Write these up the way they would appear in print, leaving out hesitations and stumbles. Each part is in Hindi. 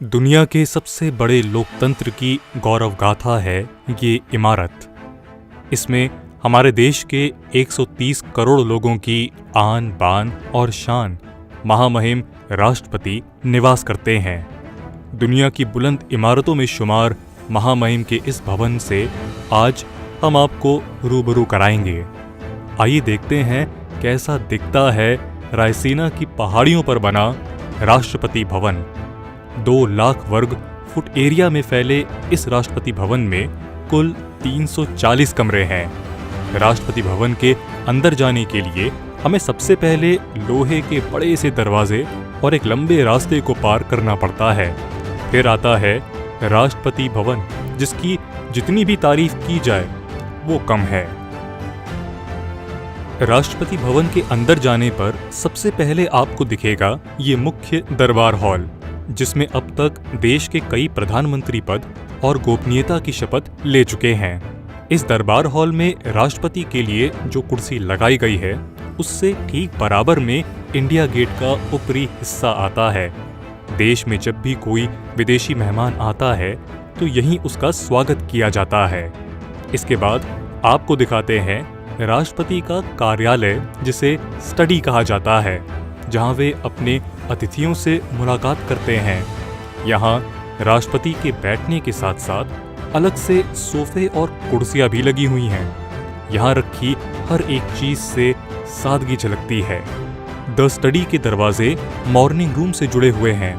दुनिया के सबसे बड़े लोकतंत्र की गौरव गाथा है ये इमारत। इसमें हमारे देश के 130 करोड़ लोगों की आन बान और शान महामहिम राष्ट्रपति निवास करते हैं। दुनिया की बुलंद इमारतों में शुमार महामहिम के इस भवन से आज हम आपको रूबरू कराएंगे। आइए देखते हैं कैसा दिखता है रायसीना की पहाड़ियों पर बना राष्ट्रपति भवन। 2 लाख वर्ग फुट एरिया में फैले इस राष्ट्रपति भवन में कुल 340 कमरे हैं। राष्ट्रपति भवन के अंदर जाने के लिए हमें सबसे पहले लोहे के बड़े से दरवाजे और एक लंबे रास्ते को पार करना पड़ता है। फिर आता है राष्ट्रपति भवन, जिसकी जितनी भी तारीफ की जाए वो कम है। राष्ट्रपति भवन के अंदर जाने पर सबसे पहले आपको दिखेगा ये मुख्य दरबार हॉल, जिसमें अब तक देश के कई प्रधानमंत्री पद और गोपनीयता की शपथ ले चुके हैं। इस दरबार हॉल में राष्ट्रपति के लिए जो कुर्सी लगाई गई है उससे ठीक बराबर में इंडिया गेट का ऊपरी हिस्सा आता है। देश में जब भी कोई विदेशी मेहमान आता है तो यहीं उसका स्वागत किया जाता है। इसके बाद आपको दिखाते हैं राष्ट्रपति का कार्यालय, जिसे स्टडी कहा जाता है, जहां वे अपने अतिथियों से मुलाकात करते हैं। यहाँ राष्ट्रपति के बैठने के साथ साथ अलग से सोफे और कुर्सियां भी लगी हुई हैं। यहाँ रखी हर एक चीज से सादगी झलकती है। द स्टडी के दरवाजे मॉर्निंग रूम से जुड़े हुए हैं।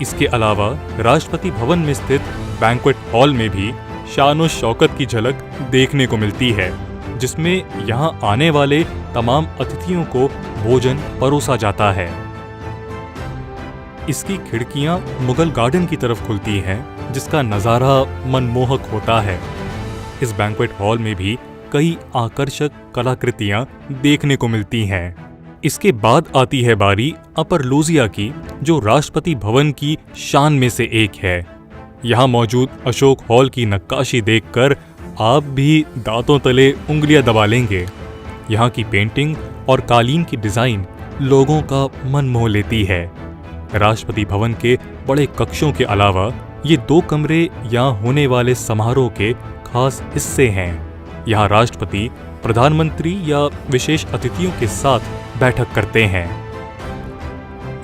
इसके अलावा राष्ट्रपति भवन में स्थित बैंक्वेट हॉल में भी शान और शौकत की झलक देखने को मिलती है, जिसमें यहाँ आने वाले तमाम अतिथियों को भोजन परोसा जाता है। इसकी खिड़कियां मुगल गार्डन की तरफ खुलती हैं, जिसका नज़ारा मनमोहक होता है। इस बैंक्वेट हॉल में भी कई आकर्षक कलाकृतियां देखने को मिलती हैं। इसके बाद आती है बारी अपर लोजिया की, जो राष्ट्रपति भवन की शान में से एक है। यहाँ मौजूद अशोक हॉल की नक्काशी देखकर आप भी दांतों तले उंगलियां दबा लेंगे। यहाँ की पेंटिंग और कालीन की डिजाइन लोगों का मन मोह लेती है। राष्ट्रपति भवन के बड़े कक्षों के अलावा ये 2 कमरे यहाँ होने वाले समारोह के खास हिस्से हैं। यहाँ राष्ट्रपति प्रधानमंत्री या विशेष अतिथियों के साथ बैठक करते हैं।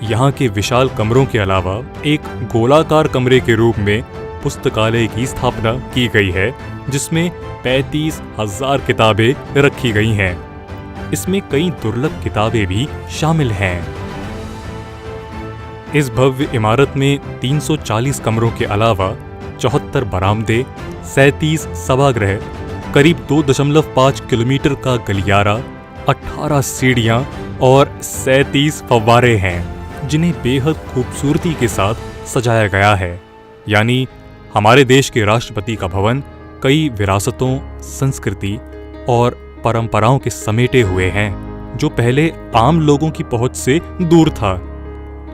यहाँ के विशाल कमरों के अलावा एक गोलाकार कमरे के रूप में पुस्तकालय की स्थापना की गई है, जिसमें 35,000 किताबें रखी गई हैं। इसमें कई दुर्लभ किताबें भी शामिल हैं। इस भव्य इमारत में 340 कमरों के अलावा 74 बरामदे, 37 सभागृह, करीब 2.5 किलोमीटर का गलियारा, 18 सीढ़ियां और 37 फव्वारे हैं, जिन्हें बेहद खूबसूरती के साथ सजाया गया है। यानी हमारे देश के राष्ट्रपति का भवन कई विरासतों, संस्कृति और परंपराओं के समेटे हुए हैं, जो पहले आम लोगों की पहुंच से दूर था,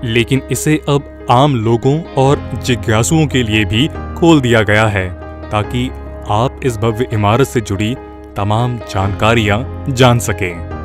लेकिन इसे अब आम लोगों और जिज्ञासुओं के लिए भी खोल दिया गया है, ताकि आप इस भव्य इमारत से जुड़ी तमाम जानकारियां जान सकें।